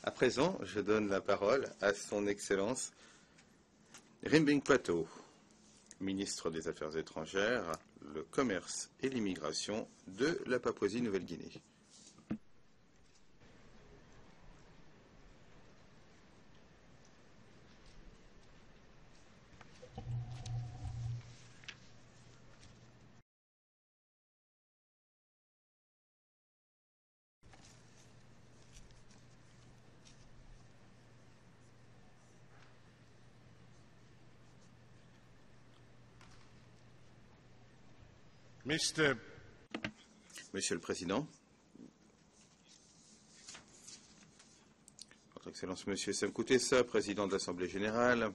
À présent, je donne la parole à son Excellence Rimbing Pato, ministre des Affaires étrangères, le commerce et l'immigration de la Papouasie-Nouvelle-Guinée. Monsieur le Président, Votre Excellence Monsieur Sam Kutesa, Président de l'Assemblée générale,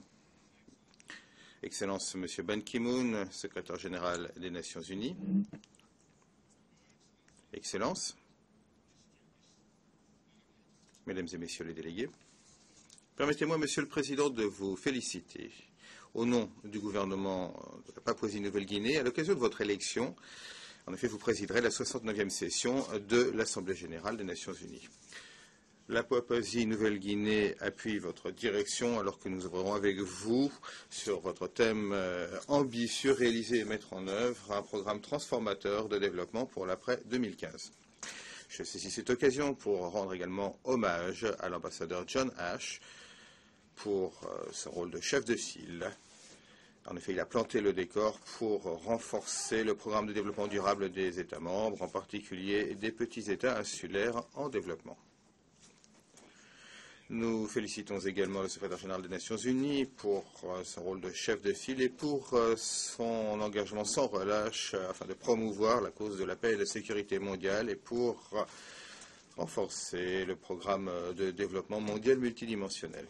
Excellence Monsieur Ban Ki-moon, Secrétaire général des Nations unies, Excellences, Mesdames et Messieurs les délégués, permettez-moi, Monsieur le Président, de vous féliciter au nom du gouvernement de la Papouasie-Nouvelle-Guinée à l'occasion de votre élection. En effet, vous présiderez la 69e session de l'Assemblée générale des Nations unies. La Papouasie-Nouvelle-Guinée appuie votre direction alors que nous œuvrerons avec vous sur votre thème ambitieux, réaliser et mettre en œuvre un programme transformateur de développement pour l'après 2015. Je saisis cette occasion pour rendre également hommage à l'ambassadeur John Ash pour son rôle de chef de file. En effet, il a planté le décor pour renforcer le programme de développement durable des États membres, en particulier des petits États insulaires en développement. Nous félicitons également le secrétaire général des Nations unies pour son rôle de chef de file et pour son engagement sans relâche afin de promouvoir la cause de la paix et de la sécurité mondiale et pour renforcer le programme de développement mondial multidimensionnel.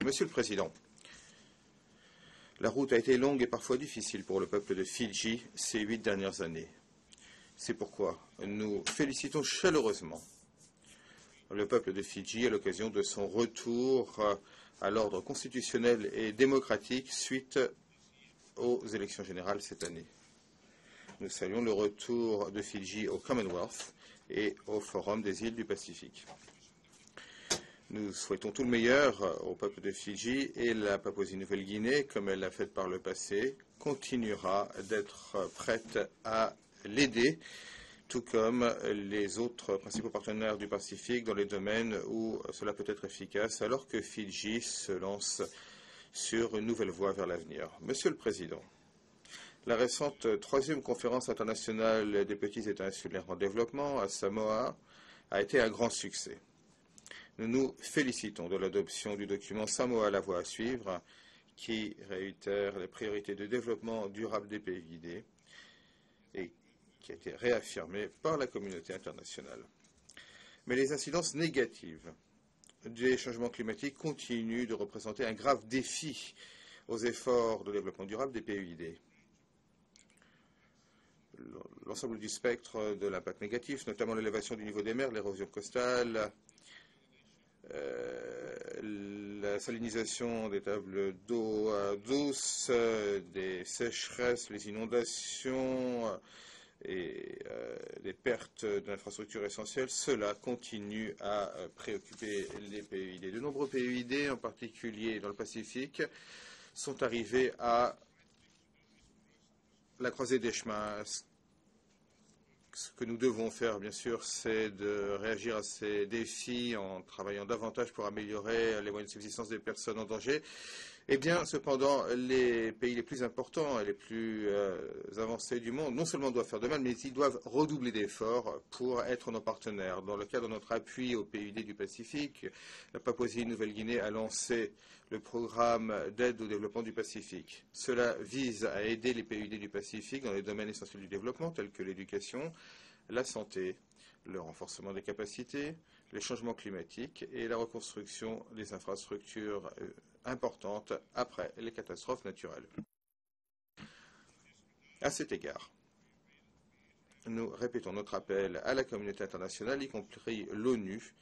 Monsieur le Président, la route a été longue et parfois difficile pour le peuple de Fidji ces 8 dernières années. C'est pourquoi nous félicitons chaleureusement le peuple de Fidji à l'occasion de son retour à l'ordre constitutionnel et démocratique suite aux élections générales cette année. Nous saluons le retour de Fidji au Commonwealth et au Forum des îles du Pacifique. Nous souhaitons tout le meilleur au peuple de Fidji et la Papouasie-Nouvelle-Guinée, comme elle l'a fait par le passé, continuera d'être prête à l'aider, tout comme les autres principaux partenaires du Pacifique dans les domaines où cela peut être efficace, alors que Fidji se lance sur une nouvelle voie vers l'avenir. Monsieur le Président, la récente 3e conférence internationale des petits États insulaires en développement à Samoa a été un grand succès. Nous nous félicitons de l'adoption du document Samoa, la voie à suivre, qui réitère les priorités de développement durable des PID et qui a été réaffirmé par la communauté internationale. Mais les incidences négatives des changements climatiques continuent de représenter un grave défi aux efforts de développement durable des PID. L'ensemble du spectre de l'impact négatif, notamment l'élévation du niveau des mers, l'érosion costale, la salinisation des tables d'eau douce, des sécheresses, les inondations et des pertes d'infrastructures essentielles, cela continue à préoccuper les PID. De nombreux PID, en particulier dans le Pacifique, sont arrivés à la croisée des chemins. Ce que nous devons faire, bien sûr, c'est de réagir à ces défis en travaillant davantage pour améliorer les moyens de subsistance des personnes en danger. Eh bien, cependant, les pays les plus importants et les plus avancés du monde, non seulement doivent faire de même, mais ils doivent redoubler d'efforts pour être nos partenaires. Dans le cadre de notre appui aux PID du Pacifique, la Papouasie-Nouvelle-Guinée a lancé le programme d'aide au développement du Pacifique. Cela vise à aider les PID du Pacifique dans les domaines essentiels du développement, tels que l'éducation, la santé, le renforcement des capacités, les changements climatiques et la reconstruction des infrastructures importantes après les catastrophes naturelles. À cet égard, nous répétons notre appel à la communauté internationale, y compris l'ONU,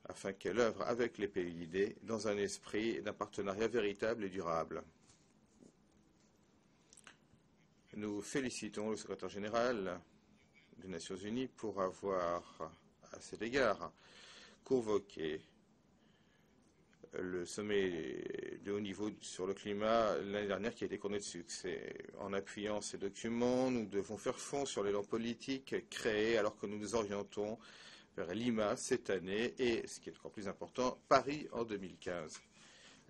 afin qu'elle œuvre avec les PID dans un esprit d'un partenariat véritable et durable. Nous félicitons le secrétaire général des Nations unies pour avoir, à cet égard, convoqué le sommet de haut niveau sur le climat l'année dernière qui a été couronné de succès. En appuyant ces documents, nous devons faire fond sur l'élan politique créé alors que nous nous orientons vers Lima cette année et, ce qui est encore plus important, Paris en 2015.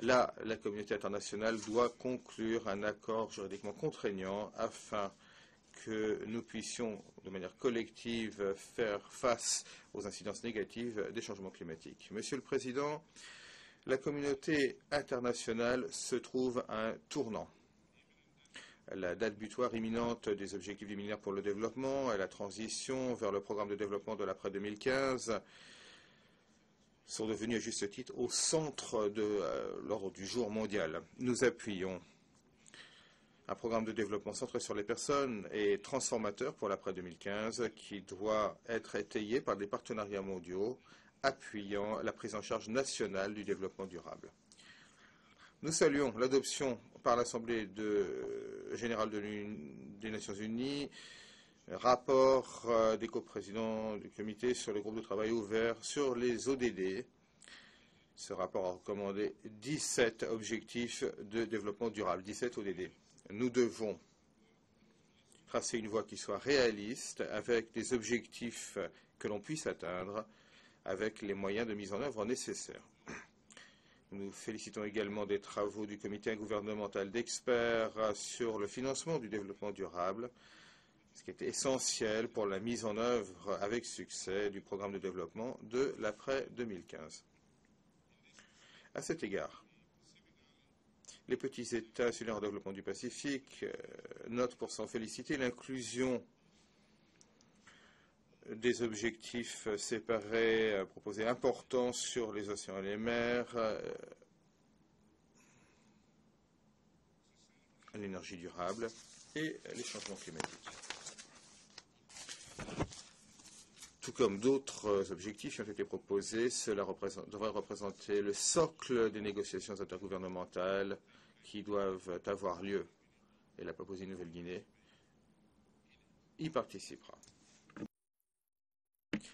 Là, la communauté internationale doit conclure un accord juridiquement contraignant afin que nous puissions, de manière collective, faire face aux incidences négatives des changements climatiques. Monsieur le Président, la communauté internationale se trouve à un tournant. La date butoir imminente des objectifs du millénaire pour le développement et la transition vers le programme de développement de l'après 2015 sont devenus à juste titre au centre de l'ordre du jour mondial. Nous appuyons un programme de développement centré sur les personnes et transformateur pour l'après 2015 qui doit être étayé par des partenariats mondiaux appuyant la prise en charge nationale du développement durable. Nous saluons l'adoption par l'Assemblée générale des Nations Unies, rapport des coprésidents du comité sur le groupe de travail ouvert sur les ODD. Ce rapport a recommandé 17 objectifs de développement durable, 17 ODD. Nous devons tracer une voie qui soit réaliste, avec des objectifs que l'on puisse atteindre, avec les moyens de mise en œuvre nécessaires. Nous félicitons également des travaux du comité intergouvernemental d'experts sur le financement du développement durable, ce qui est essentiel pour la mise en œuvre avec succès du programme de développement de l'après 2015. À cet égard, les petits États insulaires en développement du Pacifique notent pour s'en féliciter l'inclusion des objectifs séparés proposés importants sur les océans et les mers, l'énergie durable et les changements climatiques. Tout comme d'autres objectifs qui ont été proposés, cela devrait représenter le socle des négociations intergouvernementales qui doivent avoir lieu. Et la Papouasie-Nouvelle-Guinée y participera.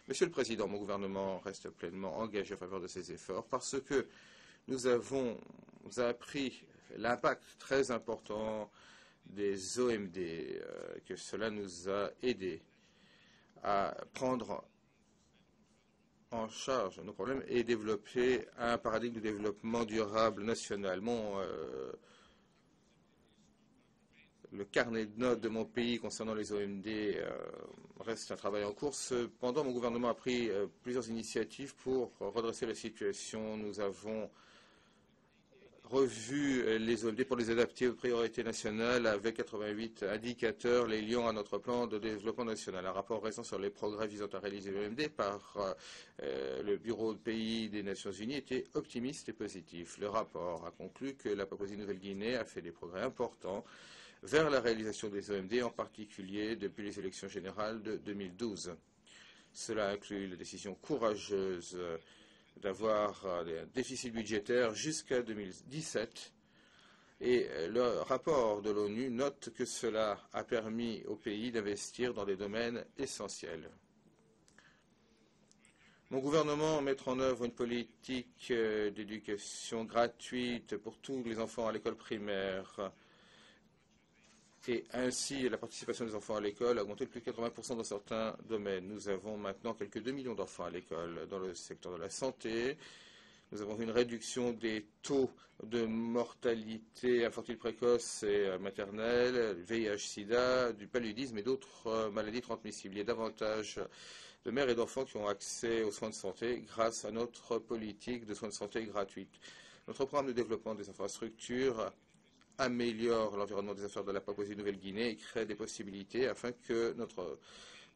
Monsieur le Président, mon gouvernement reste pleinement engagé en faveur de ces efforts parce que nous avons appris l'impact très important des OMD, que cela nous a aidés à prendre en charge nos problèmes et développer un paradigme de développement durable national. Le carnet de notes de mon pays concernant les OMD reste un travail en cours. Cependant, mon gouvernement a pris plusieurs initiatives pour redresser la situation. Nous avons revu les OMD pour les adapter aux priorités nationales avec 88 indicateurs les liant à notre plan de développement national. Un rapport récent sur les progrès visant à réaliser l'OMD par le Bureau de pays des Nations Unies était optimiste et positif. Le rapport a conclu que la Papouasie-Nouvelle-Guinée a fait des progrès importants vers la réalisation des OMD, en particulier depuis les élections générales de 2012. Cela inclut la décision courageuse d'avoir un déficit budgétaire jusqu'à 2017. Et le rapport de l'ONU note que cela a permis au pays d'investir dans des domaines essentiels. Mon gouvernement mettra en œuvre une politique d'éducation gratuite pour tous les enfants à l'école primaire. Et ainsi, la participation des enfants à l'école a augmenté de plus de 80% dans certains domaines. Nous avons maintenant quelques 2 millions d'enfants à l'école dans le secteur de la santé. Nous avons une réduction des taux de mortalité infantile précoce et maternelle, VIH-Sida, du paludisme et d'autres maladies transmissibles. Il y a davantage de mères et d'enfants qui ont accès aux soins de santé grâce à notre politique de soins de santé gratuite. Notre programme de développement des infrastructures améliore l'environnement des affaires de la Papouasie-Nouvelle-Guinée et crée des possibilités afin que notre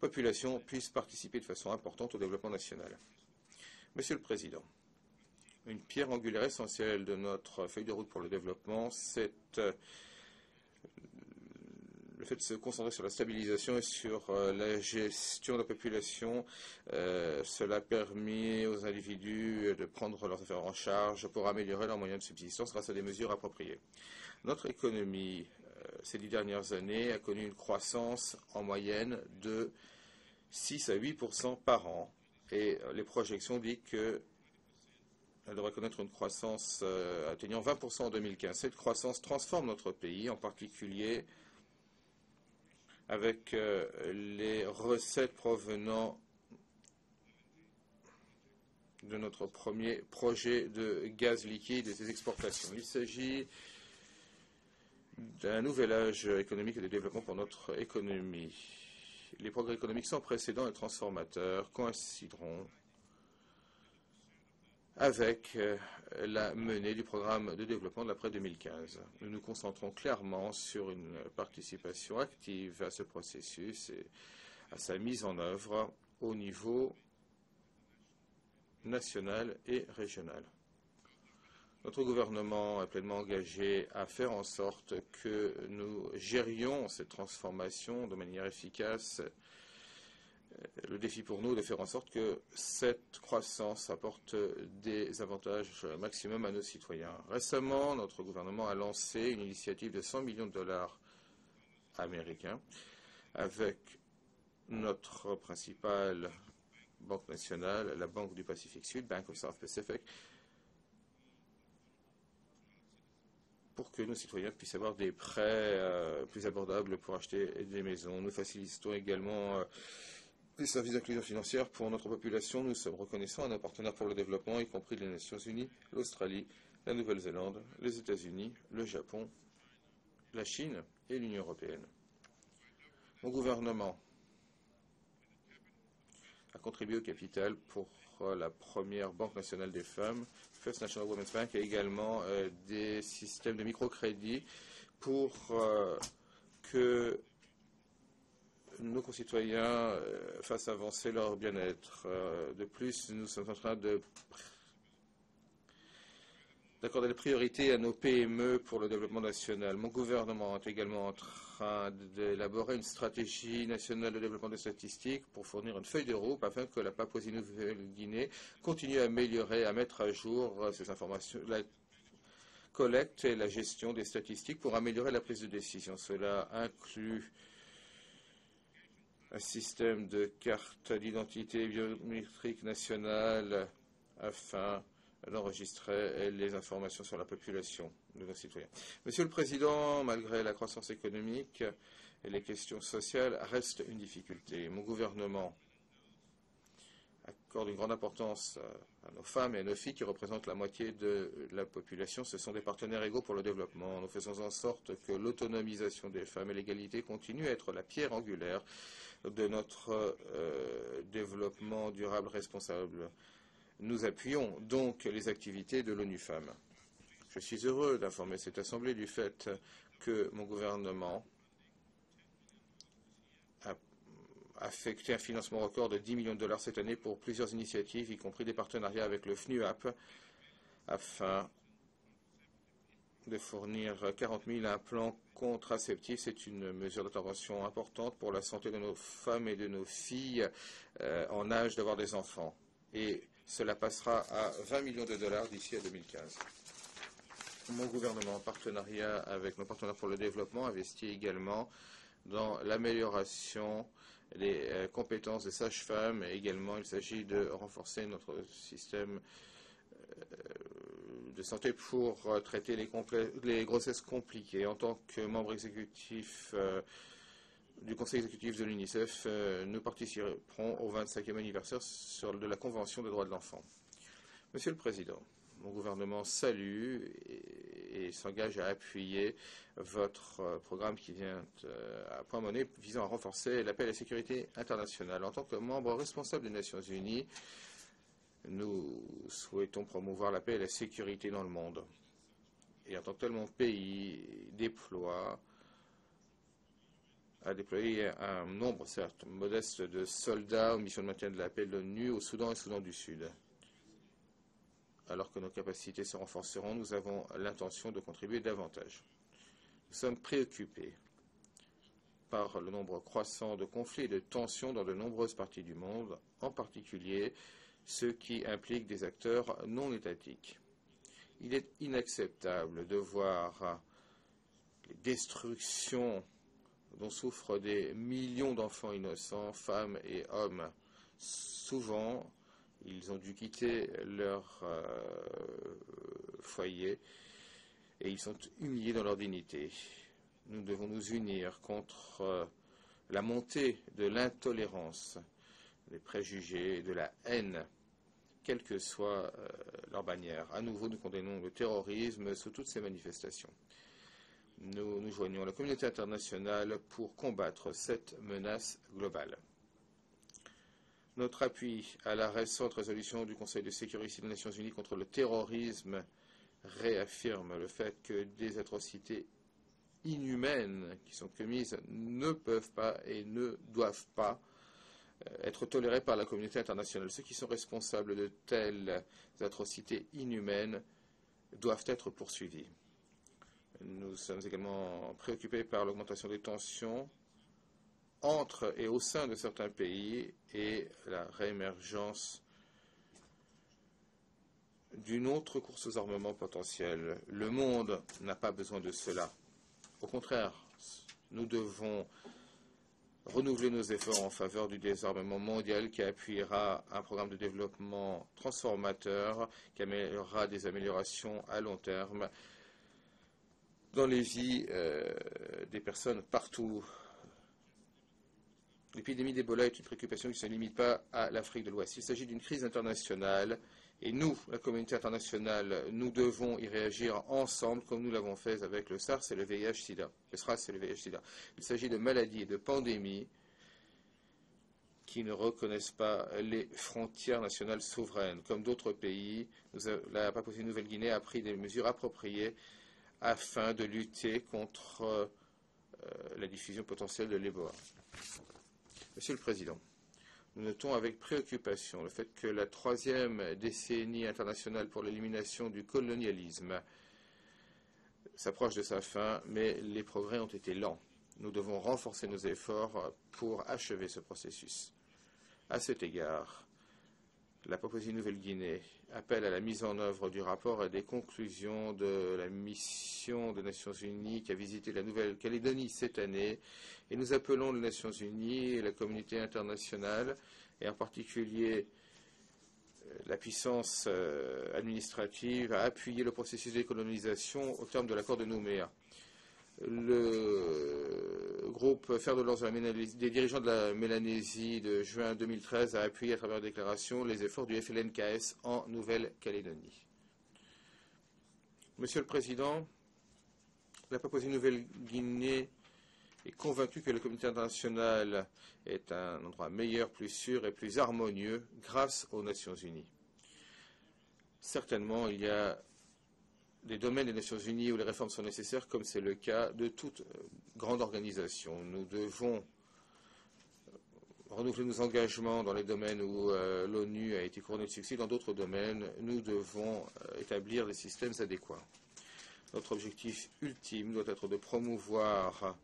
population puisse participer de façon importante au développement national. Monsieur le Président, une pierre angulaire essentielle de notre feuille de route pour le développement, c'est le fait de se concentrer sur la stabilisation et sur la gestion de la population. Cela a permis aux individus de prendre leurs affaires en charge pour améliorer leurs moyens de subsistance grâce à des mesures appropriées. Notre économie, ces 10 dernières années, a connu une croissance en moyenne de 6 à 8% par an, Et les projections disent qu'elle devrait connaître une croissance atteignant 20% en 2015. Cette croissance transforme notre pays, en particulier avec les recettes provenant de notre premier projet de gaz liquide et des exportations. Il s'agit d'un nouvel âge économique et de développement pour notre économie. Les progrès économiques sans précédent et transformateurs coïncideront avec la menée du programme de développement de l'après 2015. Nous nous concentrons clairement sur une participation active à ce processus et à sa mise en œuvre au niveau national et régional. Notre gouvernement est pleinement engagé à faire en sorte que nous gérions cette transformation de manière efficace. Le défi pour nous est de faire en sorte que cette croissance apporte des avantages maximum à nos citoyens. Récemment, notre gouvernement a lancé une initiative de 100 millions de dollars américains avec notre principale banque nationale, la Banque du Pacifique Sud, Bank of South Pacific, pour que nos citoyens puissent avoir des prêts plus abordables pour acheter des maisons. Nous facilitons également les services d'inclusion financière pour notre population. Nous sommes reconnaissants à nos partenaires pour le développement, y compris les Nations Unies, l'Australie, la Nouvelle-Zélande, les États-Unis, le Japon, la Chine et l'Union européenne. Mon gouvernement a contribué au capital pour la première Banque nationale des femmes, First National Women's Bank, et également des systèmes de microcrédit pour que nos concitoyens fassent avancer leur bien-être. De plus, nous sommes en train d'accorder la priorité à nos PME pour le développement national. Mon gouvernement est également en train d'élaborer une stratégie nationale de développement des statistiques pour fournir une feuille de route afin que la Papouasie-Nouvelle-Guinée continue à améliorer, à mettre à jour ces informations, la collecte et la gestion des statistiques pour améliorer la prise de décision. Cela inclut un système de carte d'identité biométrique nationale afin d'enregistrer les informations sur la population de nos citoyens. Monsieur le Président, malgré la croissance économique, les questions sociales restent une difficulté. Mon gouvernement accorde une grande importance à nos femmes et à nos filles qui représentent la moitié de la population. Ce sont des partenaires égaux pour le développement. Nous faisons en sorte que l'autonomisation des femmes et l'égalité continuent à être la pierre angulaire de notre développement durable responsable. Nous appuyons donc les activités de l'ONU Femmes. Je suis heureux d'informer cette Assemblée du fait que mon gouvernement a affecté un financement record de 10 millions de dollars cette année pour plusieurs initiatives, y compris des partenariats avec le FNUAP, afin de fournir 40 000 implants contraceptifs. C'est une mesure d'intervention importante pour la santé de nos femmes et de nos filles en âge d'avoir des enfants. Et cela passera à 20 millions de dollars d'ici à 2015. Mon gouvernement, en partenariat avec nos partenaires pour le développement, investit également dans l'amélioration des compétences des sages-femmes. Également, il s'agit de renforcer notre système de santé pour traiter les grossesses compliquées. En tant que membre exécutif du Conseil exécutif de l'UNICEF, nous participerons au 25e anniversaire de la Convention des droits de l'enfant. Monsieur le Président, mon gouvernement salue et s'engage à appuyer votre programme qui vient à point monnaie visant à renforcer la paix et la sécurité internationale. En tant que membre responsable des Nations Unies, nous souhaitons promouvoir la paix et la sécurité dans le monde. Et en tant que tel, mon pays a déployé un nombre, certes, modeste de soldats aux missions de maintien de la paix de l'ONU au Soudan et au Soudan du Sud. Alors que nos capacités se renforceront, nous avons l'intention de contribuer davantage. Nous sommes préoccupés par le nombre croissant de conflits et de tensions dans de nombreuses parties du monde, en particulier ceux qui impliquent des acteurs non étatiques. Il est inacceptable de voir les destructions dont souffrent des millions d'enfants innocents, femmes et hommes Souvent, ils ont dû quitter leur foyer et ils sont humiliés dans leur dignité. Nous devons nous unir contre la montée de l'intolérance, des préjugés, de la haine, quelle que soit leur bannière. À nouveau, nous condamnons le terrorisme sous toutes ses manifestations. Nous nous joignons à la communauté internationale pour combattre cette menace globale. Notre appui à la récente résolution du Conseil de sécurité des Nations Unies contre le terrorisme réaffirme le fait que des atrocités inhumaines qui sont commises ne peuvent pas et ne doivent pas être tolérées par la communauté internationale. Ceux qui sont responsables de telles atrocités inhumaines doivent être poursuivis. Nous sommes également préoccupés par l'augmentation des tensions entre et au sein de certains pays et la réémergence d'une autre course aux armements potentiels. Le monde n'a pas besoin de cela. Au contraire, nous devons renouveler nos efforts en faveur du désarmement mondial qui appuiera un programme de développement transformateur, qui améliorera des améliorations à long terme dans les vies des personnes partout. L'épidémie d'Ebola est une préoccupation qui ne se limite pas à l'Afrique de l'Ouest. Il s'agit d'une crise internationale et nous, la communauté internationale, nous devons y réagir ensemble comme nous l'avons fait avec le SARS et le VIH-Sida. Le SRAS et le VIH-Sida. Il s'agit de maladies et de pandémies qui ne reconnaissent pas les frontières nationales souveraines. Comme d'autres pays, la Papouasie-Nouvelle-Guinée a pris des mesures appropriées afin de lutter contre la diffusion potentielle de l'Ebola. Monsieur le Président, nous notons avec préoccupation le fait que la troisième décennie internationale pour l'élimination du colonialisme s'approche de sa fin, mais les progrès ont été lents. Nous devons renforcer nos efforts pour achever ce processus. À cet égard, la Papouasie-Nouvelle-Guinée appelle à la mise en œuvre du rapport et des conclusions de la mission des Nations Unies qui a visité la Nouvelle-Calédonie cette année. Et nous appelons les Nations Unies et la communauté internationale, et en particulier la puissance administrative, à appuyer le processus de décolonisation au terme de l'accord de Nouméa. Le groupe Fer de lance des dirigeants de la Mélanésie de juin 2013 a appuyé à travers une déclaration les efforts du FLNKS en Nouvelle-Calédonie. Monsieur le Président, la Papouasie-Nouvelle-Guinée est convaincue que la communauté internationale est un endroit meilleur, plus sûr et plus harmonieux grâce aux Nations Unies. Certainement, il y a des domaines des Nations Unies où les réformes sont nécessaires, comme c'est le cas de toute grande organisation. Nous devons renouveler nos engagements dans les domaines où l'ONU a été couronnée de succès. Dans d'autres domaines, nous devons établir des systèmes adéquats. Notre objectif ultime doit être de promouvoir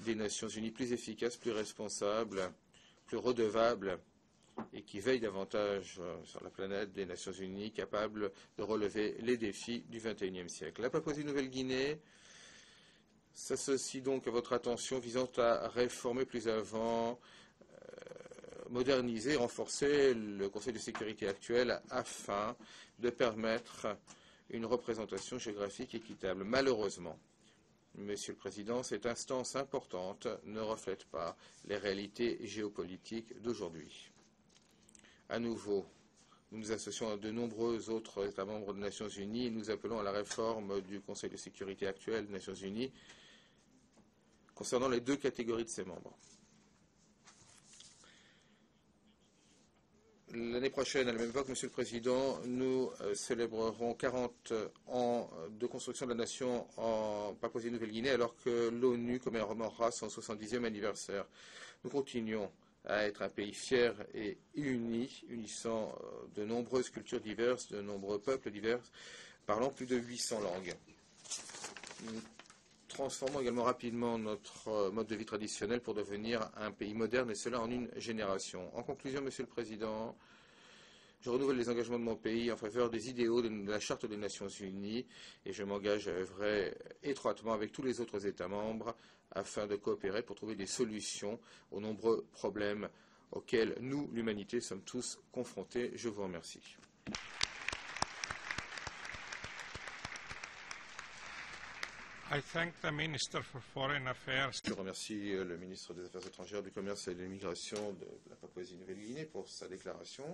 des Nations Unies plus efficaces, plus responsables, plus redevables, et qui veille davantage sur la planète des Nations Unies, capables de relever les défis du XXIe siècle. La Papouasie-Nouvelle-Guinée s'associe donc à votre attention visant à réformer plus avant, moderniser, renforcer le Conseil de sécurité actuel afin de permettre une représentation géographique équitable. Malheureusement, Monsieur le Président, cette instance importante ne reflète pas les réalités géopolitiques d'aujourd'hui. À nouveau, nous nous associons à de nombreux autres États membres des Nations Unies et nous appelons à la réforme du Conseil de sécurité actuel des Nations Unies concernant les deux catégories de ses membres. L'année prochaine, à la même époque, Monsieur le Président, nous célébrerons 40 ans de construction de la nation en Papouasie-Nouvelle-Guinée alors que l'ONU commémorera son 70e anniversaire. Nous continuons à être un pays fier et uni, unissant de nombreuses cultures diverses, de nombreux peuples divers, parlant plus de 800 langues. Nous transformons également rapidement notre mode de vie traditionnel pour devenir un pays moderne, et cela en une génération. En conclusion, Monsieur le Président, je renouvelle les engagements de mon pays en faveur des idéaux de la Charte des Nations Unies et je m'engage à œuvrer étroitement avec tous les autres États membres afin de coopérer pour trouver des solutions aux nombreux problèmes auxquels nous, l'humanité, sommes tous confrontés. Je vous remercie. I thank the Minister for Foreign Affairs. Je remercie le ministre des Affaires étrangères, du Commerce et de l'Immigration de la Papouasie-Nouvelle-Guinée pour sa déclaration.